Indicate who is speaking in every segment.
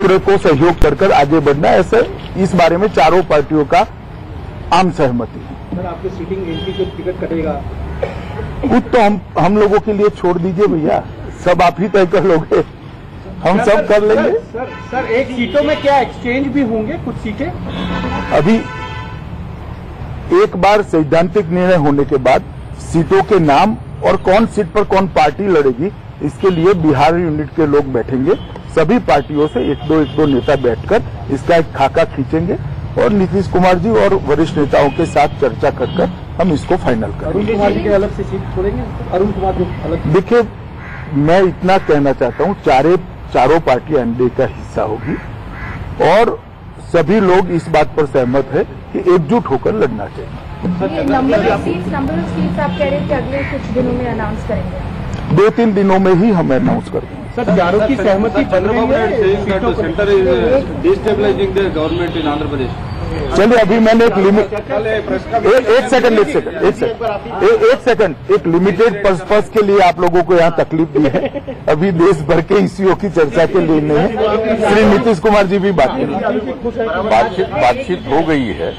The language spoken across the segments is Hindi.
Speaker 1: दूसरे को सहयोग कर आगे बढ़ना, ऐसे इस बारे में चारों पार्टियों का आम सहमति है।
Speaker 2: सर, आपके सीटिंग एमपी जो टिकट कटेगा
Speaker 1: कुछ तो हम लोगों के लिए छोड़ दीजिए भैया, सब आप ही तय कर लोगे, हम सब कर लेंगे।
Speaker 2: सर, एक सीटों में क्या एक्सचेंज भी होंगे कुछ सीटें?
Speaker 1: अभी एक बार सैद्धांतिक निर्णय होने के बाद सीटों के नाम और कौन सीट पर कौन पार्टी लड़ेगी, इसके लिए बिहार यूनिट के लोग बैठेंगे, सभी पार्टियों से एक दो नेता बैठकर इसका एक खाका खींचेंगे और नीतीश कुमार जी और वरिष्ठ नेताओं के साथ चर्चा कर हम इसको फाइनल करेंगे।
Speaker 2: अरुण कुमार जी के अलग से सीट छोड़ेंगे? अरुण कुमार जो अलग।
Speaker 1: देखिए, मैं इतना कहना चाहता हूं, चारों पार्टियां एनडीए का हिस्सा होगी और सभी लोग इस बात पर सहमत है कि एकजुट होकर लड़ना चाहिए।
Speaker 3: नंबर ऑफ सीट्स आप कह रहे हैं कि अगले कुछ दिनों में अनाउंस करेंगे?
Speaker 1: 2-3 दिनों में ही हम अनाउंस कर देंगे।
Speaker 2: सर, चारों की सहमति बन रही है।
Speaker 4: Centre is destabilising the government in Andhra Pradesh.
Speaker 1: चलिए, अभी मैंने एक लिमिट एक लिमिटेड पर्पस के लिए आप लोगों को यहाँ तकलीफ दी है, अभी देश भर के इश्यूओं की चर्चा के लिए नहीं है। श्री नीतीश कुमार जी भी बात करेंगे।
Speaker 4: बातचीत हो गई है।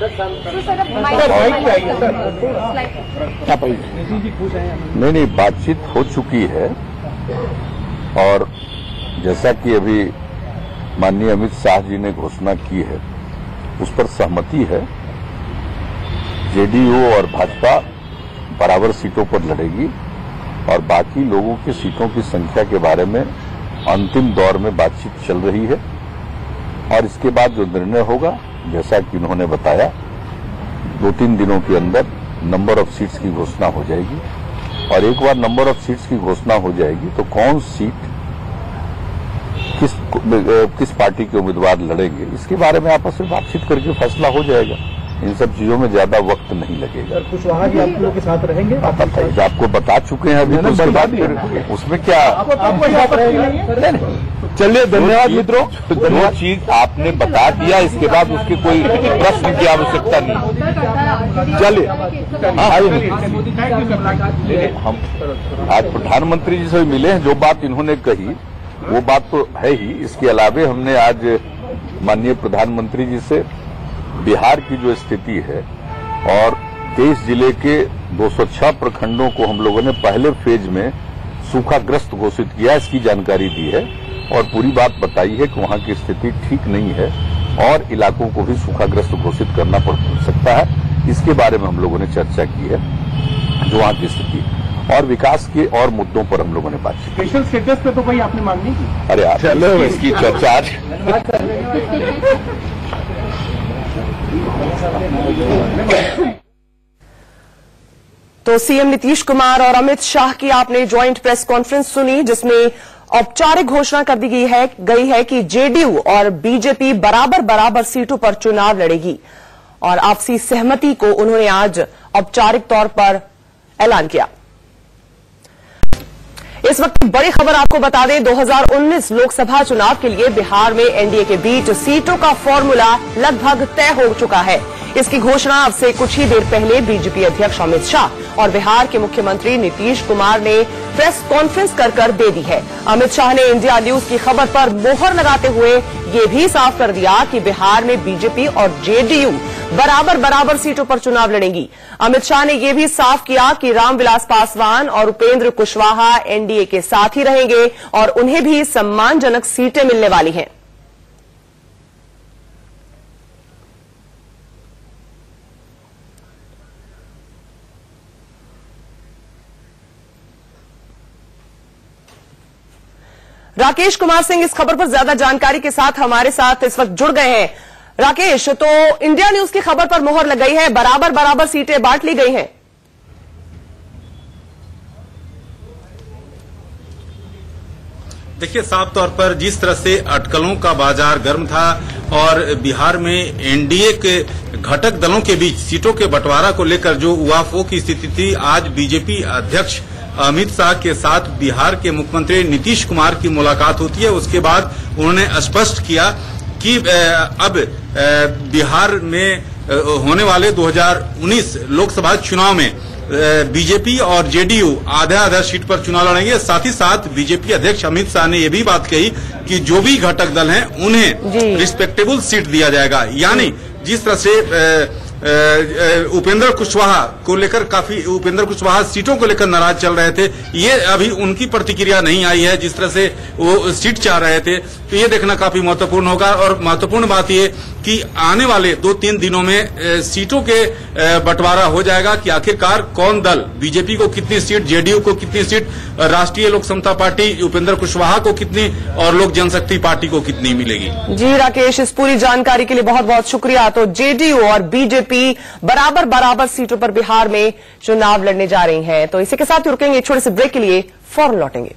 Speaker 4: नहीं, बातचीत हो चुकी है और जैसा कि अभी माननीय अमित शाह जी ने घोषणा की है, उस पर सहमति है। जेडीयू और भाजपा बराबर सीटों पर लड़ेगी और बाकी लोगों की सीटों की संख्या के बारे में अंतिम दौर में बातचीत चल रही है और इसके बाद जो निर्णय होगा, जैसा कि उन्होंने बताया, 2-3 दिनों के अंदर नंबर ऑफ सीट्स की घोषणा हो जाएगी और एक बार नंबर ऑफ सीट्स की घोषणा हो जाएगी तो कौन सीट किस पार्टी के उम्मीदवार लड़ेंगे, इसके बारे में आपस में बातचीत करके फैसला हो जाएगा। इन सब चीजों में ज्यादा वक्त नहीं लगेगा।
Speaker 2: कुशवाहा जी आप लोगों के साथ रहेंगे?
Speaker 4: आपको बता चुके हैं अभी, तो उसके बाद उसमें क्या।
Speaker 1: चलिए, धन्यवाद मित्रों।
Speaker 4: जो चीज आपने बता दिया, इसके बाद उसकी कोई प्रश्न की आवश्यकता नहीं।
Speaker 1: चलिए,
Speaker 4: हम आज प्रधानमंत्री जी से मिले हैं, जो बात इन्होंने कही वो बात तो है ही। इसके अलावे हमने आज माननीय प्रधानमंत्री जी से बिहार की जो स्थिति है और 23 जिले के 206 प्रखंडों को हम लोगों ने पहले फेज में सूखाग्रस्त घोषित किया, इसकी जानकारी दी है और पूरी बात बताई है कि वहां की स्थिति ठीक नहीं है और इलाकों को भी सूखाग्रस्त घोषित करना पड़ सकता है। इसके बारे में हम लोगों ने चर्चा की है, जो वहां की स्थिति और विकास के और मुद्दों पर हम लोगों ने बात की।
Speaker 2: स्पेशल स्टेटस पे तो भाई आपने मांगनी की?
Speaker 4: अरे चलो, इसकी चर्चा आज
Speaker 5: तो सीएम नीतीश कुमार और अमित शाह की आपने ज्वाइंट प्रेस कॉन्फ्रेंस सुनी, जिसमें औपचारिक घोषणा कर दी गई है कि जेडीयू और बीजेपी बराबर सीटों पर चुनाव लड़ेगी और आपसी सहमति को उन्होंने आज औपचारिक तौर पर ऐलान किया। इस वक्त बड़ी खबर आपको बता दें, 2019 लोकसभा चुनाव के लिए बिहार में एनडीए के बीच सीटों का फॉर्मूला लगभग तय हो चुका है। इसकी घोषणा अब से कुछ ही देर पहले बीजेपी अध्यक्ष अमित शाह और बिहार के मुख्यमंत्री नीतीश कुमार ने प्रेस कॉन्फ्रेंस कर दे दी है। अमित शाह ने इंडिया न्यूज की खबर पर मोहर लगाते हुए ये भी साफ कर दिया कि बिहार में बीजेपी और जेडीयू बराबर सीटों पर चुनाव लड़ेंगी। अमित शाह ने यह भी साफ किया कि रामविलास पासवान और उपेंद्र कुशवाहा एनडीए के साथ ही रहेंगे और उन्हें भी सम्मानजनक सीटें मिलने वाली हैं। राकेश कुमार सिंह इस खबर पर ज्यादा जानकारी के साथ हमारे साथ इस वक्त जुड़ गए हैं। राकेश, तो इंडिया न्यूज की खबर पर मोहर लग गई है, बराबर सीटें बांट ली गई हैं।
Speaker 6: देखिए, साफ तौर पर जिस तरह से अटकलों का बाजार गर्म था और बिहार में एनडीए के घटक दलों के बीच सीटों के बंटवारा को लेकर जो उहापोह की स्थिति थी, आज बीजेपी अध्यक्ष अमित शाह के साथ बिहार के मुख्यमंत्री नीतीश कुमार की मुलाकात होती है। उसके बाद उन्होंने स्पष्ट किया कि अब बिहार में होने वाले 2019 लोकसभा चुनाव में बीजेपी और जेडीयू आधा आधा सीट पर चुनाव लड़ेंगे। साथ ही साथ बीजेपी अध्यक्ष अमित शाह ने यह भी बात कही कि जो भी घटक दल हैं उन्हें रिस्पेक्टेबल सीट दिया जाएगा। यानी जिस तरह से उपेंद्र कुशवाहा को लेकर काफी उपेंद्र कुशवाहा सीटों को लेकर नाराज चल रहे थे, ये अभी उनकी प्रतिक्रिया नहीं आई है जिस तरह से वो सीट चाह रहे थे। तो ये देखना काफी महत्वपूर्ण होगा। और महत्वपूर्ण बात ये कि आने वाले 2-3 दिनों में सीटों के बंटवारा हो जाएगा कि आखिरकार कौन दल, बीजेपी को कितनी सीट, जेडीयू को कितनी सीट, राष्ट्रीय लोक समता पार्टी उपेंद्र कुशवाहा को कितनी और लोक जनशक्ति पार्टी को कितनी मिलेगी। जी
Speaker 5: राकेश, इस पूरी जानकारी के लिए बहुत बहुत शुक्रिया। तो जेडीयू और बीजेपी बराबर सीटों पर बिहार में चुनाव लड़ने जा रही हैं। तो इसी के साथ रुकेंगे, छोटे से ब्रेक के लिए फौरन लौटेंगे।